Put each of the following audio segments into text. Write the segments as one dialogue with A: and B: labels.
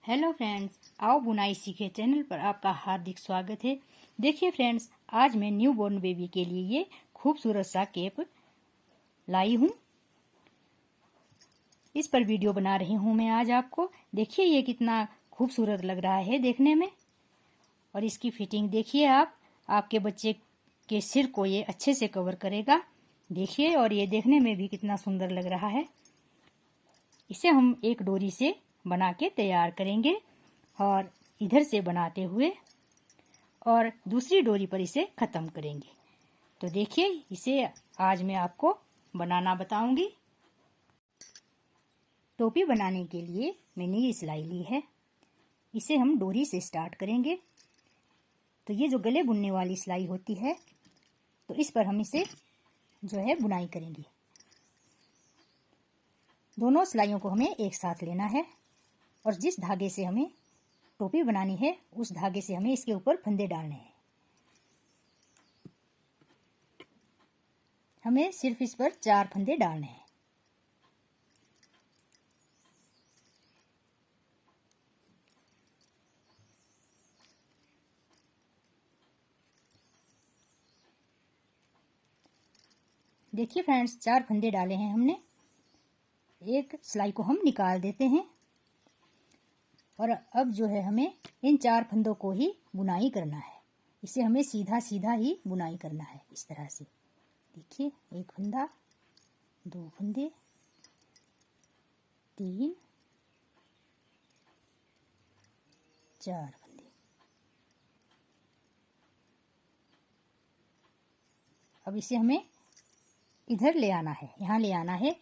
A: Hello friends, आओ बुनाई सीखे चैनल पर आपका हार्दिक स्वागत है। देखिए फ्रेंड्स, आज मैं न्यू बॉर्न बेबी के लिए ये खूबसूरत सा केप लाई हूँ। इस पर वीडियो बना रही हूँ मैं आज आपको। देखिए ये कितना खूबसूरत लग रहा है देखने में, और इसकी फिटिंग देखिए आप। आपके बच्चे के सिर को ये अच्छे से कवर करेगा। देखिए, और ये देखने में भी कितना सुंदर लग रहा है। इसे हम एक डोरी से बना के तैयार करेंगे और इधर से बनाते हुए और दूसरी डोरी पर इसे खत्म करेंगे। तो देखिए, इसे आज मैं आपको बनाना बताऊंगी। टोपी बनाने के लिए मैंने ये सिलाई ली है। इसे हम डोरी से स्टार्ट करेंगे। तो ये जो गले बुनने वाली सिलाई होती है, तो इस पर हम इसे जो है बुनाई करेंगे। दोनों सिलाइयों को हमें एक साथ लेना है और जिस धागे से हमें टोपी बनानी है उस धागे से हमें इसके ऊपर फंदे डालने हैं। हमें सिर्फ इस पर 4 फंदे डालने हैं। देखिए फ्रेंड्स, 4 फंदे डाले हैं हमने। एक सिलाई को हम निकाल देते हैं और अब जो है हमें इन 4 फंदों को ही बुनाई करना है। इसे हमें सीधा सीधा ही बुनाई करना है इस तरह से। देखिए, एक फंदा, 2 फंदे, 3, 4 फंदे। अब इसे हमें इधर ले आना है, यहाँ ले आना है।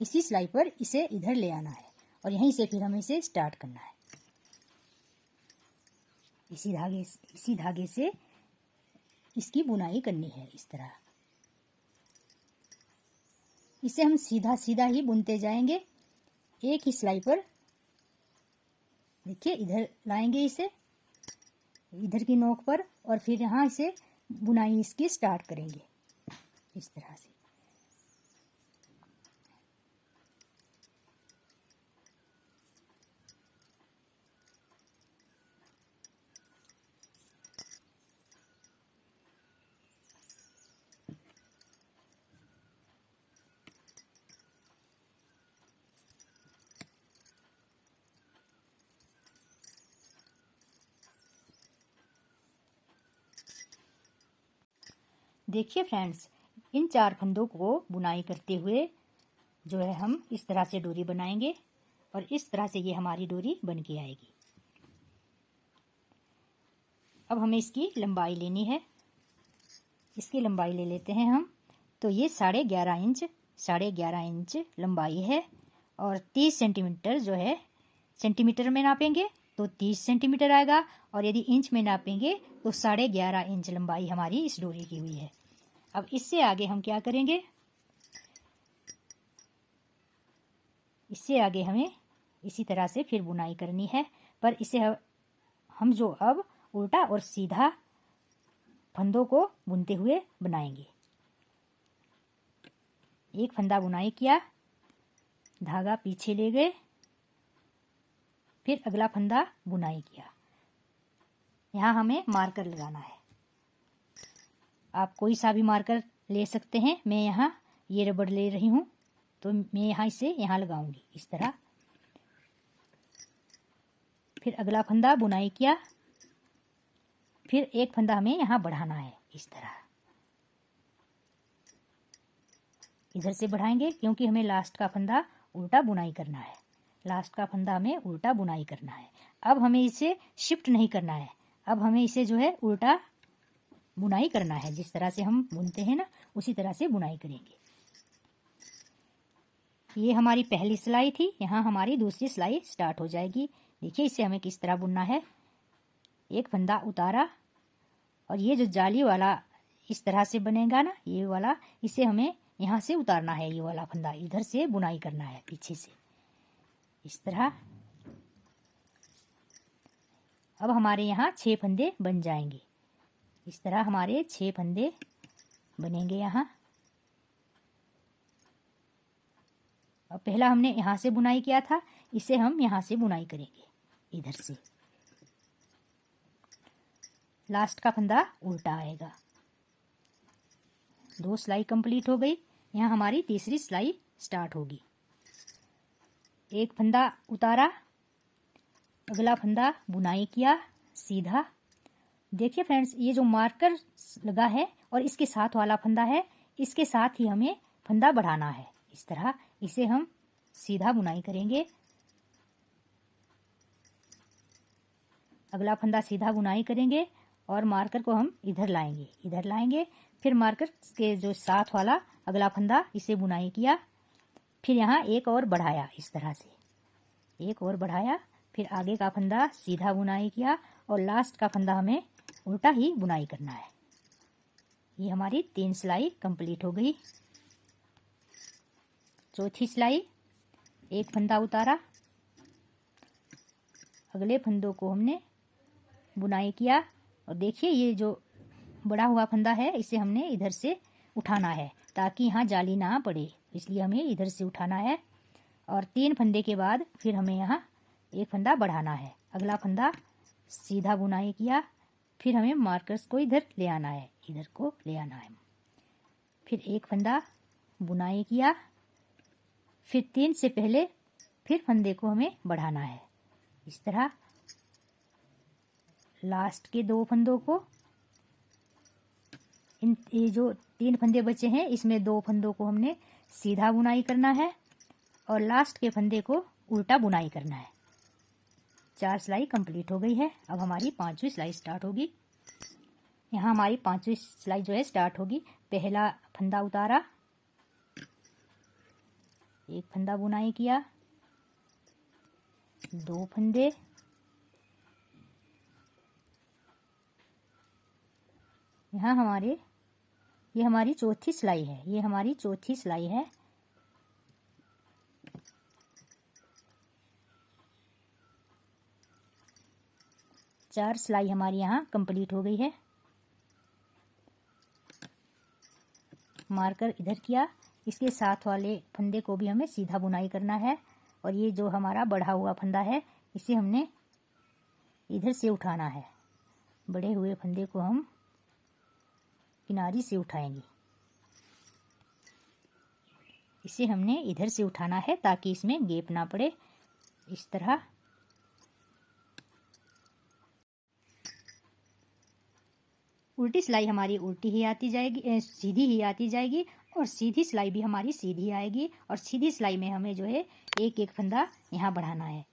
A: इसी सिलाई पर इसे इधर ले आना है और यहीं से फिर हमें इसे स्टार्ट करना है। इसी धागे से इसकी बुनाई करनी है इस तरह। इसे हम सीधा सीधा ही बुनते जाएंगे एक ही सिलाई पर। देखिए, इधर लाएंगे इसे, इधर की नोक पर, और फिर यहाँ इसे बुनाई इसकी स्टार्ट करेंगे इस तरह से। देखिए फ्रेंड्स, इन 4 फंदों को बुनाई करते हुए जो है हम इस तरह से डोरी बनाएंगे और इस तरह से ये हमारी डोरी बन के आएगी। अब हमें इसकी लंबाई लेनी है। इसकी लंबाई ले लेते हैं हम। तो ये 11.5 इंच लंबाई है और 30 सेंटीमीटर जो है, सेंटीमीटर में नापेंगे तो 30 सेंटीमीटर आएगा, और यदि इंच में नापेंगे तो 11.5 इंच लंबाई हमारी इस डोरी की हुई है। अब इससे आगे हम क्या करेंगे, इससे आगे हमें इसी तरह से फिर बुनाई करनी है, पर इसे हम जो अब उल्टा और सीधा फंदों को बुनते हुए बनाएंगे। एक फंदा बुनाई किया, धागा पीछे ले गए, फिर अगला फंदा बुनाई किया। यहाँ हमें मार्कर लगाना है। आप कोई सा भी मार्कर ले सकते हैं। मैं यहाँ ये रबड़ ले रही हूँ, तो मैं यहाँ इसे यहाँ लगाऊंगी इस तरह। फिर अगला फंदा बुनाई किया, फिर एक फंदा हमें यहाँ बढ़ाना है इस तरह। इधर से बढ़ाएंगे क्योंकि हमें लास्ट का फंदा उल्टा बुनाई करना है। लास्ट का फंदा हमें उल्टा बुनाई करना है। अब हमें इसे शिफ्ट नहीं करना है, अब हमें इसे जो है उल्टा बुनाई करना है। जिस तरह से हम बुनते हैं ना, उसी तरह से बुनाई करेंगे। ये हमारी पहली सिलाई थी, यहाँ हमारी दूसरी सिलाई स्टार्ट हो जाएगी। देखिए, इसे हमें किस तरह बुनना है। एक फंदा उतारा और ये जो जाली वाला इस तरह से बनेगा ना, ये वाला, इसे हमें यहाँ से उतारना है। ये वाला फंदा इधर से बुनाई करना है पीछे से इस तरह। अब हमारे यहाँ 6 फंदे बन जाएंगे इस तरह। हमारे 6 फंदे बनेंगे यहाँ। अब पहला हमने यहाँ से बुनाई किया था, इसे हम यहाँ से बुनाई करेंगे। इधर से। लास्ट का फंदा उल्टा आएगा। 2 सिलाई कंप्लीट हो गई। यहाँ हमारी तीसरी सिलाई स्टार्ट होगी। एक फंदा उतारा, अगला फंदा बुनाई किया सीधा। देखिए फ्रेंड्स, ये जो मार्कर लगा है और इसके साथ वाला फंदा है, इसके साथ ही हमें फंदा बढ़ाना है। इस तरह इसे हम सीधा बुनाई करेंगे। अगला फंदा सीधा बुनाई करेंगे और मार्कर को हम इधर लाएंगे। फिर मार्कर के जो साथ वाला अगला फंदा, इसे बुनाई किया। फिर यहाँ एक और बढ़ाया, इस तरह से एक और बढ़ाया। फिर आगे का फंदा सीधा बुनाई किया और लास्ट का फंदा हमें उल्टा ही बुनाई करना है। ये हमारी 3 सिलाई कंप्लीट हो गई। चौथी सिलाई, एक फंदा उतारा, अगले फंदों को हमने बुनाई किया और देखिए ये जो बड़ा हुआ फंदा है, इसे हमने इधर से उठाना है ताकि यहाँ जाली ना पड़े, इसलिए हमें इधर से उठाना है। और 3 फंदे के बाद फिर हमें यहाँ एक फंदा बढ़ाना है। अगला फंदा सीधा बुनाई किया, फिर हमें मार्कर्स को इधर ले आना है, इधर को ले आना है। फिर एक फंदा बुनाई किया, फिर 3 से पहले फिर फंदे को हमें बढ़ाना है। इस तरह लास्ट के 2 फंदों को, ये जो 3 फंदे बचे हैं, इसमें 2 फंदों को हमने सीधा बुनाई करना है और लास्ट के फंदे को उल्टा बुनाई करना है। 4 सिलाई कंप्लीट हो गई है। अब हमारी 5वीं सिलाई स्टार्ट होगी। यहाँ हमारी 5वीं सिलाई जो है स्टार्ट होगी। पहला फंदा उतारा, एक फंदा बुनाई किया, 2 फंदे, यहाँ ये हमारी चौथी सिलाई है। ये हमारी चौथी सिलाई है। चार सिलाई हमारी यहाँ कंप्लीट हो गई है। मार्कर इधर किया, इसके साथ वाले फंदे को भी हमें सीधा बुनाई करना है और ये जो हमारा बढ़ा हुआ फंदा है, इसे हमने इधर से उठाना है। बढ़े हुए फंदे को हम किनारी से उठाएंगे। इसे हमने इधर से उठाना है ताकि इसमें गैप ना पड़े। इस तरह उल्टी सिलाई हमारी उल्टी ही आती जाएगी, सीधी ही आती जाएगी और सीधी सिलाई भी हमारी सीधी आएगी। और सीधी सिलाई में हमें जो है एक एक फंदा यहाँ बढ़ाना है।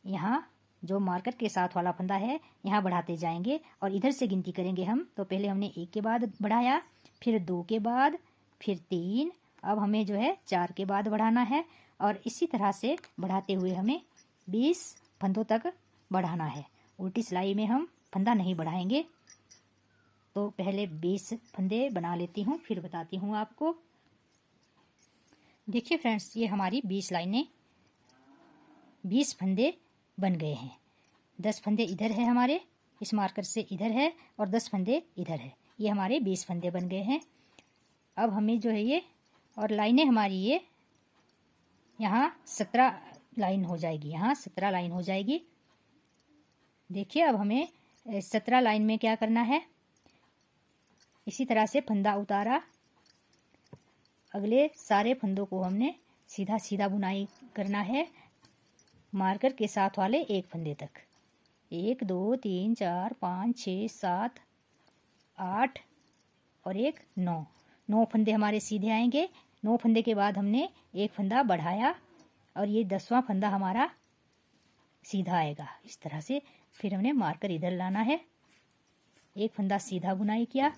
A: यहाँ जो मार्कर के साथ वाला फंदा है, यहाँ बढ़ाते जाएंगे और इधर से गिनती करेंगे हम। तो पहले हमने 1 के बाद बढ़ाया, फिर 2 के बाद, फिर 3, अब हमें जो है 4 के बाद बढ़ाना है और इसी तरह से बढ़ाते हुए हमें 20 फंदों तक बढ़ाना है। उल्टी सिलाई में हम फंदा नहीं बढ़ाएंगे। तो पहले 20 फंदे बना लेती हूँ, फिर बताती हूँ आपको। देखिए फ्रेंड्स, ये हमारी 20 लाइनें, 20 फंदे बन गए हैं। 10 फंदे इधर है हमारे, इस मार्कर से इधर है और 10 फंदे इधर है। ये हमारे 20 फंदे बन गए हैं। अब हमें जो है ये और लाइनें हमारी ये यहाँ 17 लाइन हो जाएगी। यहाँ 17 लाइन हो जाएगी। देखिए अब हमें 17 लाइन में क्या करना है, इसी तरह से फंदा उतारा, अगले सारे फंदों को हमने सीधा सीधा बुनाई करना है मार्कर के साथ वाले एक फंदे तक। 1 2 3 4 5 6 7 8 और 1 9 फंदे हमारे सीधे आएंगे। 9 फंदे के बाद हमने एक फंदा बढ़ाया और ये 10वां फंदा हमारा सीधा आएगा। इस तरह से फिर हमने मार्कर इधर लाना है, एक फंदा सीधा बुनाई किया,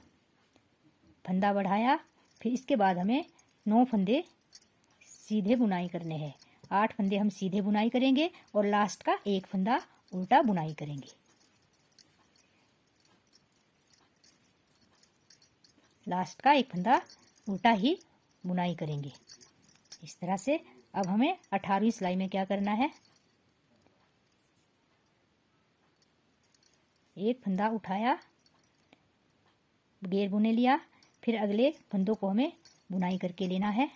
A: फंदा बढ़ाया, फिर इसके बाद हमें 9 फंदे सीधे बुनाई करने हैं। 8 फंदे हम सीधे बुनाई करेंगे और लास्ट का एक फंदा उल्टा बुनाई करेंगे। लास्ट का एक फंदा उल्टा ही बुनाई करेंगे। इस तरह से अब हमें 18वीं सिलाई में क्या करना है, एक फंदा उठाया, घेर बुने लिया, फिर अगले फंदों को हमें बुनाई करके लेना है।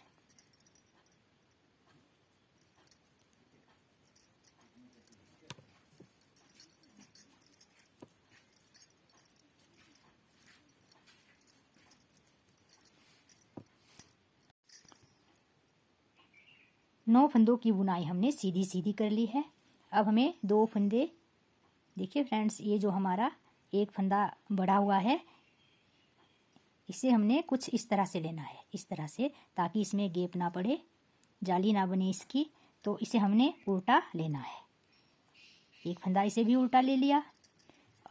A: 9 फंदों की बुनाई हमने सीधी सीधी कर ली है। अब हमें 2 फंदे, देखिए फ्रेंड्स, ये जो हमारा एक फंदा बढ़ा हुआ है इसे हमने कुछ इस तरह से लेना है, इस तरह से, ताकि इसमें गैप ना पड़े, जाली ना बने इसकी। तो इसे हमने उल्टा लेना है। एक फंदा इसे भी उल्टा ले लिया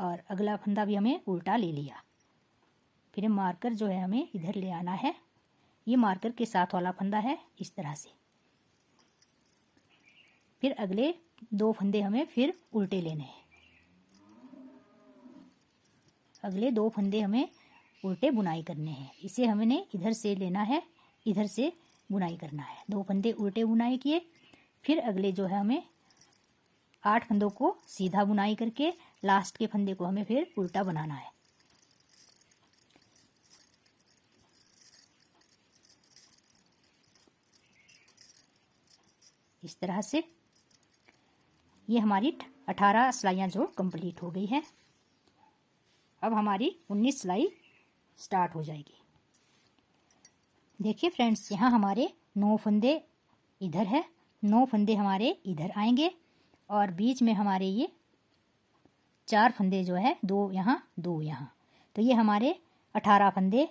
A: और अगला फंदा भी हमें उल्टा ले लिया। फिर मार्कर जो है हमें इधर ले आना है। ये मार्कर के साथ वाला फंदा है, इस तरह से। फिर अगले 2 फंदे हमें फिर उल्टे लेने हैं। अगले 2 फंदे हमें उल्टे बुनाई करने हैं। इसे हमने इधर से लेना है, इधर से बुनाई करना है। 2 फंदे उल्टे बुनाई किए। फिर अगले जो है हमें 8 फंदों को सीधा बुनाई करके लास्ट के फंदे को हमें फिर उल्टा बनाना है। इस तरह से ये हमारी 18 सिलाइयाँ जो कंप्लीट हो गई है। अब हमारी 19 सिलाई स्टार्ट हो जाएगी। देखिए फ्रेंड्स, यहाँ हमारे 9 फंदे इधर है, 9 फंदे हमारे इधर आएंगे और बीच में हमारे ये 4 फंदे जो है, 2 यहाँ 2 यहाँ, तो ये हमारे 18 फंदे,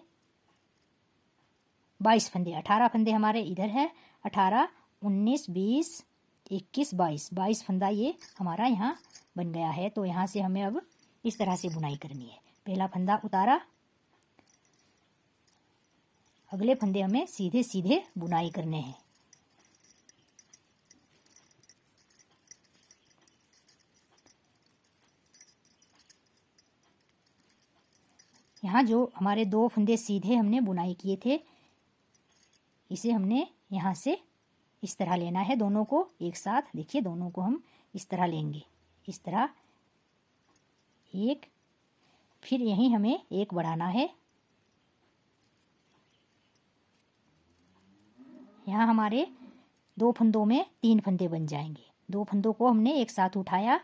A: 22 फंदे, 18 फंदे हमारे इधर है। 18, 19, 20, 21, 22 फंदा ये हमारा यहाँ बन गया है। तो यहाँ से हमें अब इस तरह से बुनाई करनी है। पहला फंदा उतारा, अगले फंदे हमें सीधे सीधे बुनाई करने हैं। यहाँ जो हमारे 2 फंदे सीधे हमने बुनाई किए थे, इसे हमने यहाँ से इस तरह लेना है, दोनों को एक साथ। देखिए, दोनों को हम इस तरह लेंगे, इस तरह एक, फिर यहीं हमें एक बढ़ाना है। यहाँ हमारे 2 फंदों में 3 फंदे बन जाएंगे। 2 फंदों को हमने एक साथ उठाया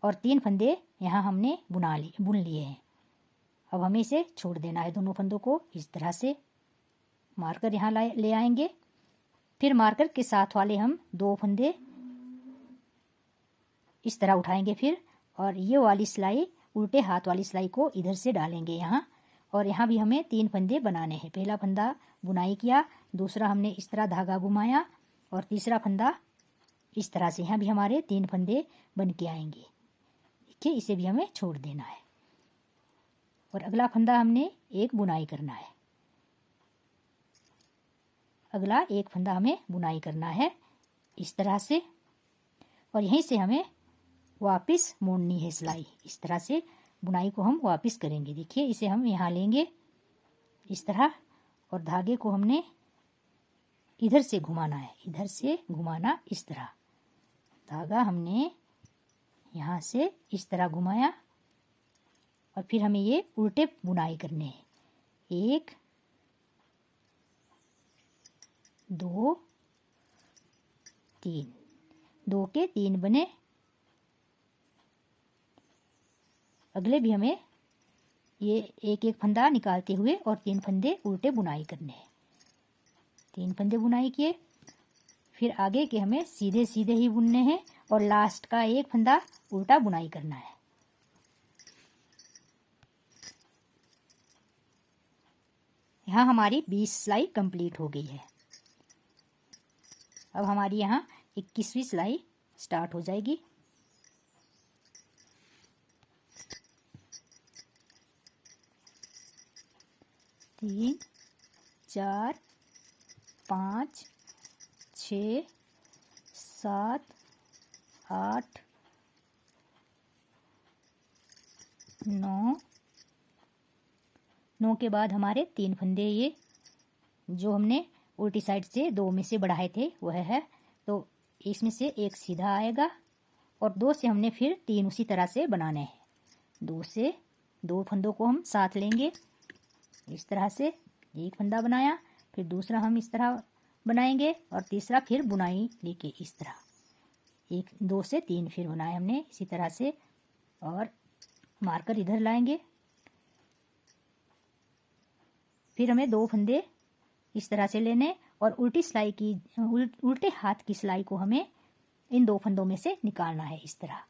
A: और 3 फंदे यहाँ हमने बुन लिए हैं। अब हमें इसे छोड़ देना है, दोनों फंदों को इस तरह से। मार्कर यहाँ ले आएंगे। फिर मार्कर के साथ वाले हम 2 फंदे इस तरह उठाएंगे फिर, और ये वाली सिलाई, उल्टे हाथ वाली सिलाई को इधर से डालेंगे यहाँ। और यहाँ भी हमें 3 फंदे बनाने हैं। पहला फंदा बुनाई किया, दूसरा हमने इस तरह धागा घुमाया और तीसरा फंदा इस तरह से। यहाँ भी हमारे 3 फंदे बन के आएंगे। देखिए, इसे भी हमें छोड़ देना है और अगला फंदा हमने एक बुनाई करना है। अगला एक फंदा हमें बुनाई करना है इस तरह से, और यहीं से हमें वापस मोड़नी है सिलाई। इस तरह से बुनाई को हम वापस करेंगे। देखिए, इसे हम यहाँ लेंगे इस तरह, और धागे को हमने इधर से घुमाना है, इधर से घुमाना इस तरह। धागा हमने यहाँ से इस तरह घुमाया और फिर हमें ये उल्टे बुनाई करने हैं। 1, 2, 3, 2 के 3 बने। अगले भी हमें ये एक एक फंदा निकालते हुए और 3 फंदे उल्टे बुनाई करने हैं। 3 फंदे बुनाई किए, फिर आगे के हमें सीधे सीधे ही बुनने हैं और लास्ट का एक फंदा उल्टा बुनाई करना है। यहाँ हमारी 20 सिलाई कंप्लीट हो गई है। अब हमारी यहाँ 21वीं सिलाई स्टार्ट हो जाएगी। तीन, 4, 5, 6, 7, 8, 9 के बाद हमारे 3 फंदे, ये जो हमने उल्टी साइड से 2 में से बढ़ाए थे वह है, तो इसमें से एक सीधा आएगा और 2 से हमने फिर 3 उसी तरह से बनाने हैं। 2 से 2 फंदों को हम साथ लेंगे इस तरह से। एक फंदा बनाया, फिर दूसरा हम इस तरह बनाएंगे और तीसरा फिर बुनाई लेके इस तरह 1, 2 से 3 फिर बनाए हमने इसी तरह से, और मार्कर इधर लाएंगे। फिर हमें 2 फंदे इस तरह से लेने और उल्टी सिलाई की उल्टे हाथ की सिलाई को हमें इन 2 फंदों में से निकालना है। इस तरह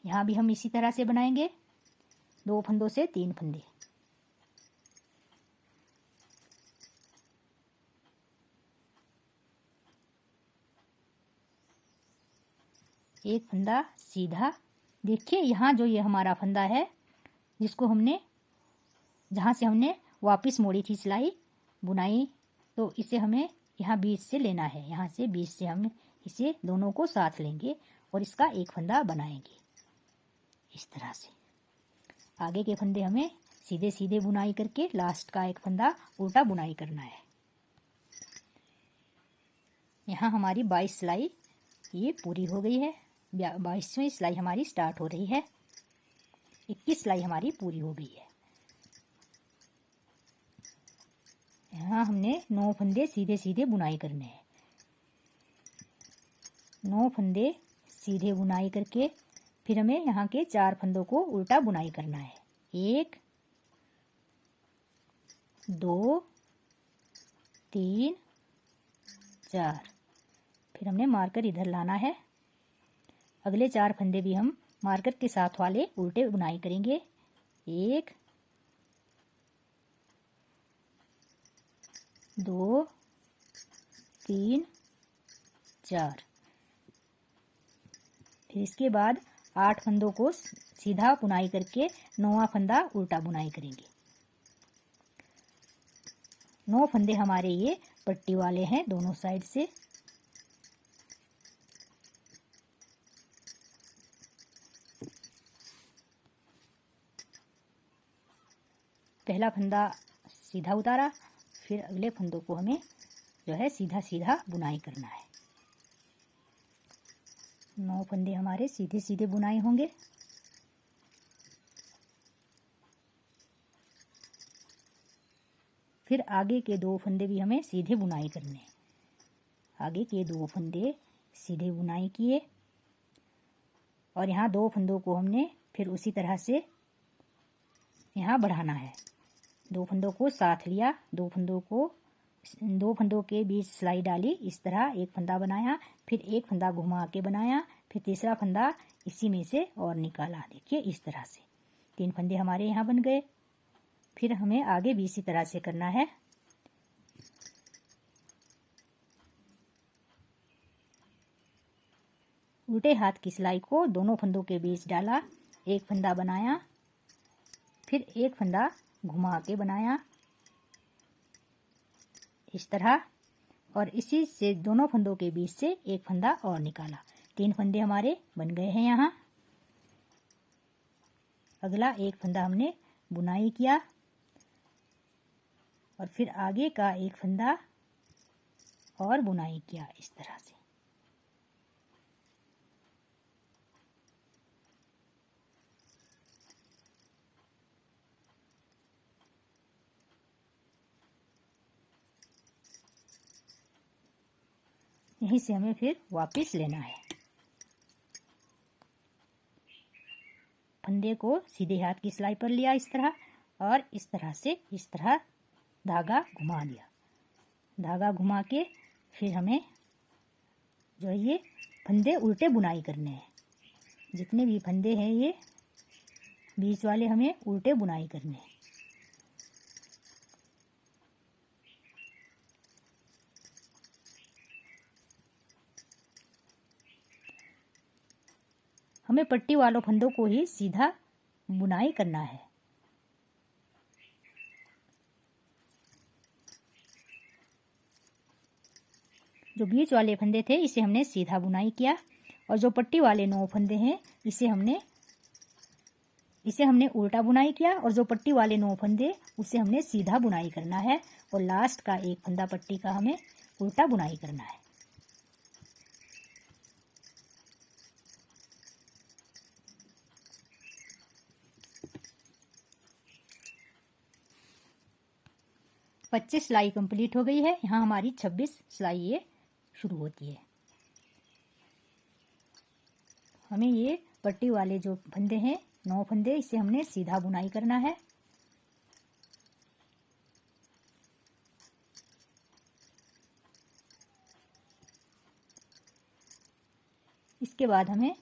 A: यहाँ भी हम इसी तरह से बनाएंगे, 2 फंदों से 3 फंदे। एक फंदा सीधा। देखिए यहाँ जो ये हमारा फंदा है जिसको हमने जहाँ से हमने वापस मोड़ी थी सिलाई बुनाई, तो इसे हमें यहाँ बीच से लेना है। यहाँ से बीच से हम इसे दोनों को साथ लेंगे और इसका एक फंदा बनाएंगे इस तरह से। आगे के फंदे हमें सीधे सीधे बुनाई करके लास्ट का एक फंदा उल्टा बुनाई करना है। यहाँ हमारी 22 सिलाई ये पूरी हो गई है। 22वीं सिलाई हमारी स्टार्ट हो रही है। 21 सिलाई हमारी पूरी हो गई है। यहाँ हमने 9 फंदे सीधे सीधे बुनाई करने हैं। 9 फंदे सीधे बुनाई करके फिर हमें यहाँ के 4 फंदों को उल्टा बुनाई करना है। 1 2 3 4। फिर हमने मार्कर इधर लाना है। अगले 4 फंदे भी हम मार्कर के साथ वाले उल्टे बुनाई करेंगे। 1 2 3 4। फिर इसके बाद 8 फंदों को सीधा बुनाई करके 9वां फंदा उल्टा बुनाई करेंगे। 9 फंदे हमारे ये पट्टी वाले हैं दोनों साइड से। पहला फंदा सीधा उतारा, फिर अगले फंदों को हमें जो है सीधा सीधा बुनाई करना है। 9 फंदे हमारे सीधे सीधे बुनाई होंगे। फिर आगे के 2 फंदे भी हमें सीधे बुनाई करने हैं। आगे के 2 फंदे सीधे बुनाई किए और यहाँ 2 फंदों को हमने फिर उसी तरह से यहाँ बढ़ाना है। 2 फंदों को साथ लिया, 2 फंदों के बीच सिलाई डाली, इस तरह एक फंदा बनाया, फिर एक फंदा घुमा के बनाया, फिर तीसरा फंदा इसी में से और निकाला। देखिए इस तरह से 3 फंदे हमारे यहाँ बन गए। फिर हमें आगे भी इसी तरह से करना है। उल्टे हाथ की सिलाई को दोनों फंदों के बीच डाला, एक फंदा बनाया, फिर एक फंदा घुमा के बनाया इस तरह, और इसी से दोनों फंदों के बीच से एक फंदा और निकाला। 3 फंदे हमारे बन गए हैं यहाँ। अगला एक फंदा हमने बुनाई किया और फिर आगे का एक फंदा और बुनाई किया इस तरह से। यहीं से हमें फिर वापस लेना है। फंदे को सीधे हाथ की सिलाई पर लिया इस तरह, और इस तरह से इस तरह धागा घुमा दिया। धागा घुमा के फिर हमें जो है ये फंदे उल्टे बुनाई करने हैं। जितने भी फंदे हैं ये बीच वाले हमें उल्टे बुनाई करने हैं। हमें पट्टी वालों फंदों को ही सीधा बुनाई करना है। जो बीच वाले फंदे थे इसे हमने सीधा बुनाई किया, और जो पट्टी वाले 9 फंदे हैं इसे हमने उल्टा बुनाई किया, और जो पट्टी वाले 9 फंदे उसे हमने सीधा बुनाई करना है, और लास्ट का एक फंदा पट्टी का हमें उल्टा बुनाई करना है। पच्चीस सिलाई कंप्लीट हो गई है। यहाँ हमारी 26 सिलाई ये शुरू होती है। हमें ये पट्टी वाले जो फंदे हैं 9 फंदे, इसे हमने सीधा बुनाई करना है। इसके बाद हमें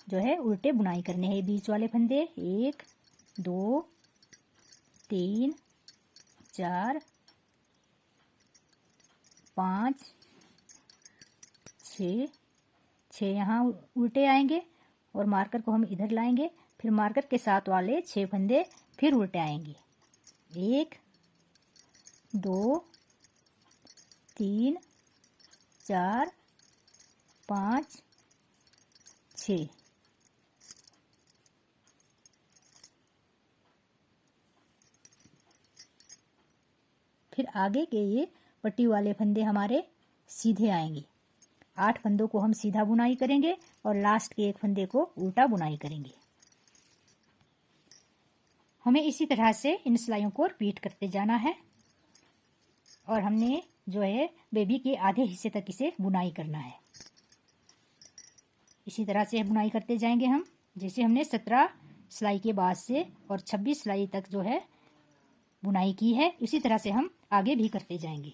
A: जो है उल्टे बुनाई करने हैं बीच वाले फंदे। 1 2 3 4 5 6 6 यहाँ उल्टे आएंगे और मार्कर को हम इधर लाएंगे। फिर मार्कर के साथ वाले 6 फंदे फिर उल्टे आएंगे। 1 2 3 4 5 6। फिर आगे के ये पट्टी वाले फंदे हमारे सीधे आएंगे। 8 फंदों को हम सीधा बुनाई करेंगे और लास्ट के एक फंदे को उल्टा बुनाई करेंगे। हमें इसी तरह से इन सिलाइयों को रिपीट करते जाना है और हमने जो है बेबी के आधे हिस्से तक इसे बुनाई करना है। इसी तरह से बुनाई करते जाएंगे हम, जैसे हमने 17 सिलाई के बाद से और 26 सिलाई तक जो है बुनाई की है, इसी तरह से हम आगे भी करते जाएंगे।